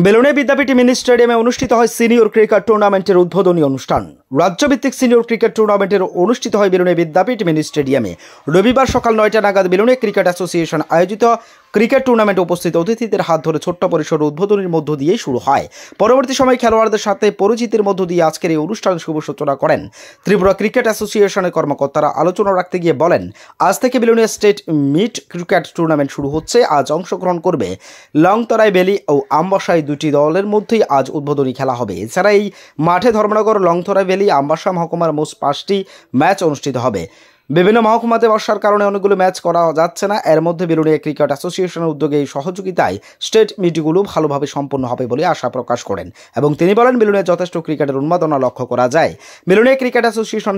বেলুনে বিদ্যাপীঠ mini স্টেডিয়ামে অনুষ্ঠিত হয় সিনিয়র ক্রিকেট টুর্নামেন্টের উদ্বোধনী অনুষ্ঠান। রাজ্যভিত্তিক সিনিয়র ক্রিকেট টুর্নামেন্টের অনুষ্ঠিত হয় বেলুনে বিদ্যাপীঠ মিনি স্টেডিয়ামে রবিবার সকাল 9টা নাগাদ। বেলুনে ক্রিকেট অ্যাসোসিয়েশন আয়োজিত ক্রিকেট টুর্নামেন্টে উপস্থিত অতিথিদের হাত ধরে ছোট্ট পরিসর উদ্বোধনীর মধ্য দিয়ে শুরু হয়। পরবর্তী সময় খেলোয়াড়দের সাথে পরিচিতির মধ্য দিয়ে আজকের এই অনুষ্ঠান শুভ সূচনা করেন ত্রিপুরা ক্রিকেট অ্যাসোসিয়েশনের কর্মকর্তারা। আলোচনা রাখতে গিয়ে বলেন, আজ থেকে বেলুনে স্টেট মিট ক্রিকেট টুর্নামেন্ট শুরু হচ্ছে। আজ অংশগ্রহণ করবে লংতরাই ভ্যালি ও আমবাসায় দুটি দলের মধ্যেই আজ উদ্বোধনী খেলা হবে। এছাড়া এই মাঠে ধর্মনগর, লংতরাই ভ্যালি, আমবাসা মহকুমার মোট 5টি ম্যাচ অনুষ্ঠিত হবে। বিভিন্ন মহকুমাতে বর্ষার কারণে অনেকগুলো ম্যাচ করা যাচ্ছে না। এর মধ্যে বেলুনে ক্রিকেট অ্যাসোসিয়েশনের উদ্যোগে এই সহযোগিতায় স্টেট মিটগুলো ভালোভাবে সম্পন্ন হবে বলে আশা প্রকাশ করেন এবং তিনি বলেন, বেলুনে যথেষ্ট ক্রিকেটের উন্মাদনা লক্ষ্য করা যায়। বেলুনে ক্রিকেট অ্যাসোসিয়েশন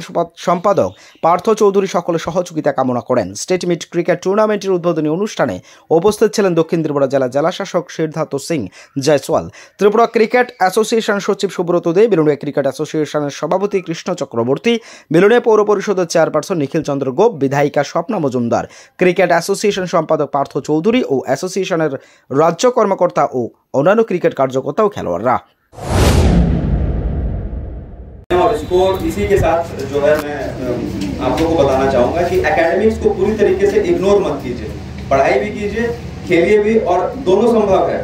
সম্পাদক পার্থ চৌধুরী সকলের সহযোগিতা কামনা করেন। স্টেট মিট ক্রিকেট টুর্নামেন্টের উদ্বোধনী অনুষ্ঠানে উপস্থিত ছিলেন দক্ষিণ ত্রিপুরা জেলা শাসক সিদ্ধার্থ সিং জয়সওয়াল, ত্রিপুরা ক্রিকেট অ্যাসোসিয়েশন সচিব সুব্রত দে, বেলুনে ক্রিকেট অ্যাসোসিয়েশনের সভাপতি কৃষ্ণ চক্রবর্তী, বেলুনে পৌর পরিষদের চেয়ারপারসন নিখিল চন্দ্র গোপ, বিধায়িকা স্বপ্না মজুমদার, ক্রিকেট অ্যাসোসিয়েশন সম্পাদক পার্থ চৌধুরী ও অ্যাসোসিয়েশনের রাজ্য কর্মকর্তা ও অন্যান্য ক্রিকেট কার্যকর্তা ও খেলোয়াড়রা। और इसको इसी के साथ जो है मैं आप लोगों को बताना चाहूँगा कि एकेडमिक्स को पूरी तरीके से इग्नोर मत कीजिए। पढ़ाई भी कीजिए, खेलिए भी, और दोनों संभव है।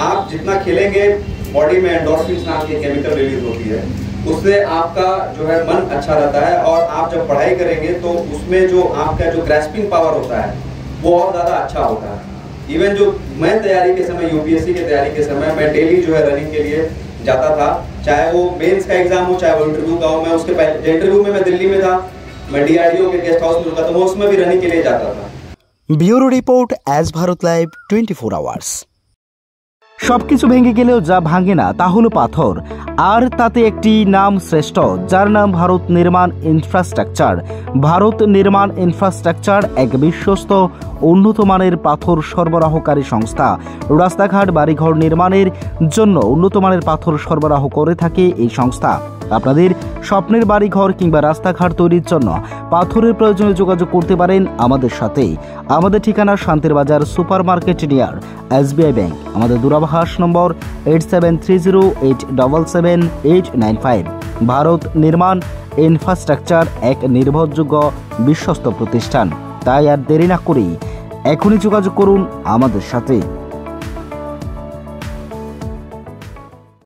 आप जितना खेलेंगे बॉडी में एंडोर्फिन नाम की केमिकल रिलीज होती है, उससे आपका जो है मन अच्छा रहता है, और आप जब पढ़ाई करेंगे तो उसमें जो आपका जो ग्रैस्पिंग पावर होता है वो और ज़्यादा अच्छा होता है। इवन जो मैं तैयारी के समय, यूपीएससी की तैयारी के समय मैं डेली जो है रनिंग के लिए जाता था, चाहे वो मेंस का एग्जाम हो, चाहे वो इंटरव्यू का हो। मैं उसके पहले इंटरव्यू में मैं दिल्ली में था, मैं डीआरडीओ के गेस्ट हाउस में रुका, तो मैं उसमें भी रनिंग के लिए जाता था। ব্যুরো রিপোর্ট, এজ ভারত লাইভ 24 আওয়ার্স। সবকিছু ভেঙে গেলেও যা ভাঙে না তা হলো পাথর, আর তাতে একটি নাম শ্রেষ্ঠ, যার নাম ভারত নির্মাণ ইনফ্রাস্ট্রাকচার। ভারত নির্মাণ ইনফ্রাস্ট্রাকচার এক বিশ্বস্ত উন্নত মানের পাথর সরবরাহকারী সংস্থা। রাস্তাঘাট, বাড়িঘর নির্মাণের জন্য উন্নত মানের পাথর সরবরাহ করে থাকে এই সংস্থা। আপনাদের স্বপ্নের বাড়িঘর কিংবা রাস্তাঘাট তৈরির জন্য পাথরের প্রয়োজনে যোগাযোগ করতে পারেন আমাদের সাথে। আমাদের ঠিকানা শান্তির বাজার super market near SBI bank. আমাদের দূরভাষ নম্বর 8730877895। ভারত নির্মাণ ইনফ্রাস্ট্রাকচার এক নির্ভরযোগ্য বিশ্বস্ত প্রতিষ্ঠান। তাই আর দেরি না করেই এখনই যোগাযোগ করুন আমাদের সাথে।